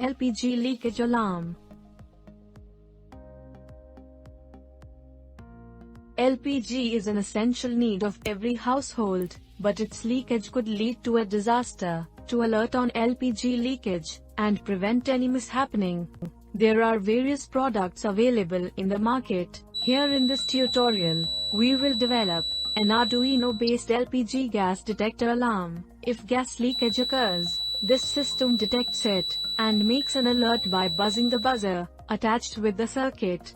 LPG leakage alarm. LPG is an essential need of every household, but its leakage could lead to a disaster. To alert on LPG leakage and prevent any mishappening, there are various products available in the market. Here in this tutorial, we will develop an Arduino-based LPG gas detector alarm. If gas leakage occurs, this system detects it and makes an alert by buzzing the buzzer attached with the circuit.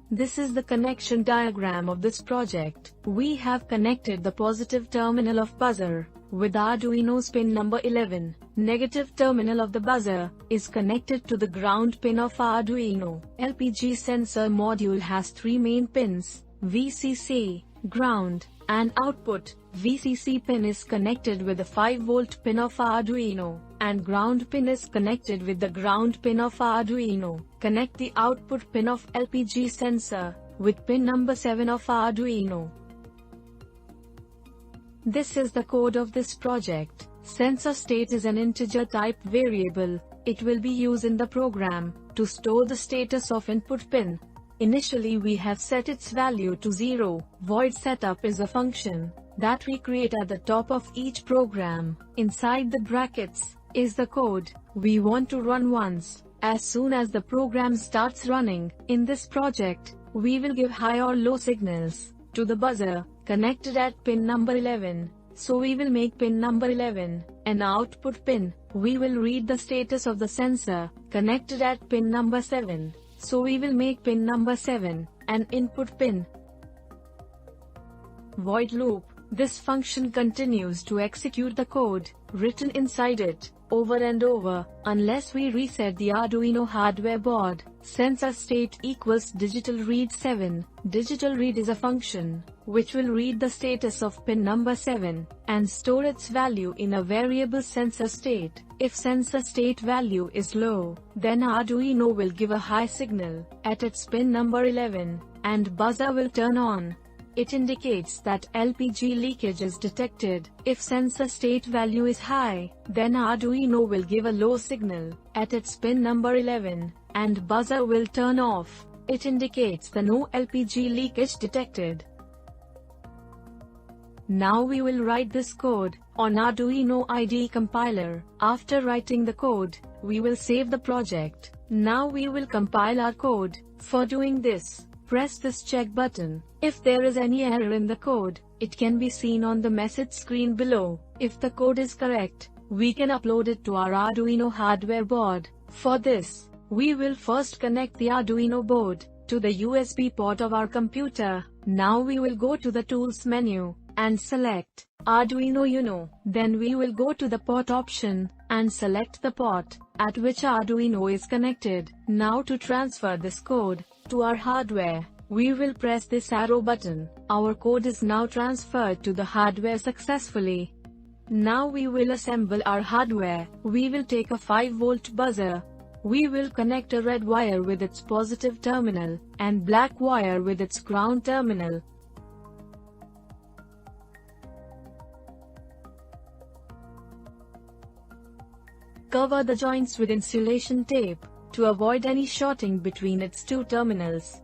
This is the connection diagram of this project. We have connected the positive terminal of buzzer with Arduino's pin number 11. Negative terminal of the buzzer is connected to the ground pin of Arduino. LPG sensor module has 3 main pins: VCC, ground, and output. VCC pin is connected with the 5-volt pin of Arduino, and ground pin is connected with the ground pin of Arduino. Connect the output pin of LPG sensor with pin number 7 of Arduino. This is the code of this project. Sensor state is an integer type variable. It will be used in the program to store the status of input pin. Initially we have set its value to 0. Void setup is a function that we create at the top of each program. Inside the brackets is the code we want to run once. As soon as the program starts running, in this project, we will give high or low signals to the buzzer connected at pin number 11. So we will make pin number 11 an output pin. We will read the status of the sensor connected at pin number 7. So we will make pin number 7 an input pin. Void loop. This function continues to execute the code written inside it over and over unless we reset the Arduino hardware board. Sensor state equals digital read 7. Digital read is a function which will read the status of pin number 7 and store its value in a variable sensor state. If sensor state value is low, then Arduino will give a high signal at its pin number 11 and buzzer will turn on. It indicates that LPG leakage is detected. If sensor state value is high, then Arduino will give a low signal at its pin number 11, and buzzer will turn off. It indicates the no LPG leakage detected. Now we will write this code on Arduino IDE compiler. After writing the code, we will save the project. Now we will compile our code. For doing this, press this check button. If there is any error in the code, it can be seen on the message screen below. If the code is correct, we can upload it to our Arduino hardware board. For this, we will first connect the Arduino board to the USB port of our computer. Now we will go to the Tools menu and select Arduino Uno. Then we will go to the port option and select the port at which Arduino is connected. Now to transfer this code to our hardware, we will press this arrow button. Our code is now transferred to the hardware successfully. Now we will assemble our hardware. We will take a 5-volt buzzer. We will connect a red wire with its positive terminal and black wire with its ground terminal. Cover the joints with insulation tape to avoid any shorting between its 2 terminals.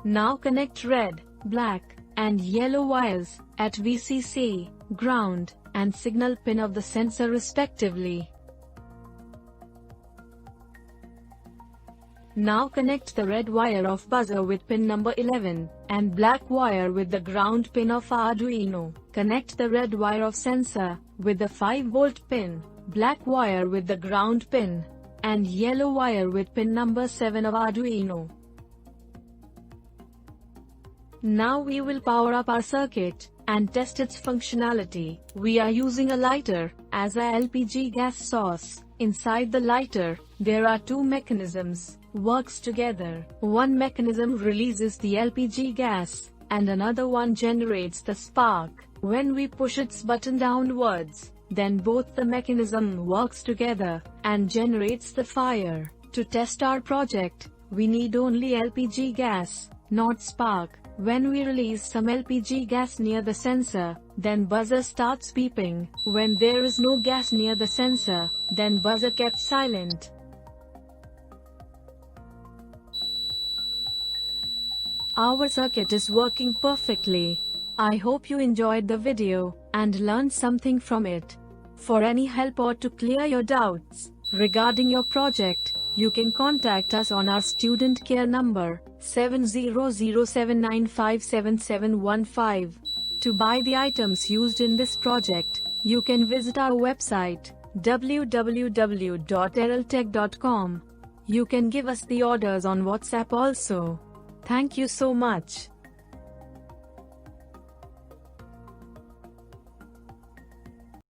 Now connect red, black, and yellow wires at VCC, ground, and signal pin of the sensor respectively. Now connect the red wire of buzzer with pin number 11, and black wire with the ground pin of Arduino. Connect the red wire of sensor with the 5-volt pin, black wire with the ground pin, and yellow wire with pin number 7 of Arduino. Now we will power up our circuit and test its functionality. We are using a lighter as a LPG gas source. Inside the lighter, there are 2 mechanisms works together. One mechanism releases the LPG gas, and another one generates the spark. When we push its button downwards, then both the mechanism works together and generates the fire. To test our project, we need only LPG gas, not spark. When we release some LPG gas near the sensor, then buzzer starts beeping. When there is no gas near the sensor, then buzzer kept silent. Our circuit is working perfectly. I hope you enjoyed the video and learned something from it. For any help or to clear your doubts regarding your project, you can contact us on our student care number 7007957715. To buy the items used in this project, you can visit our website www.erroltech.com. You can give us the orders on WhatsApp also. Thank you so much.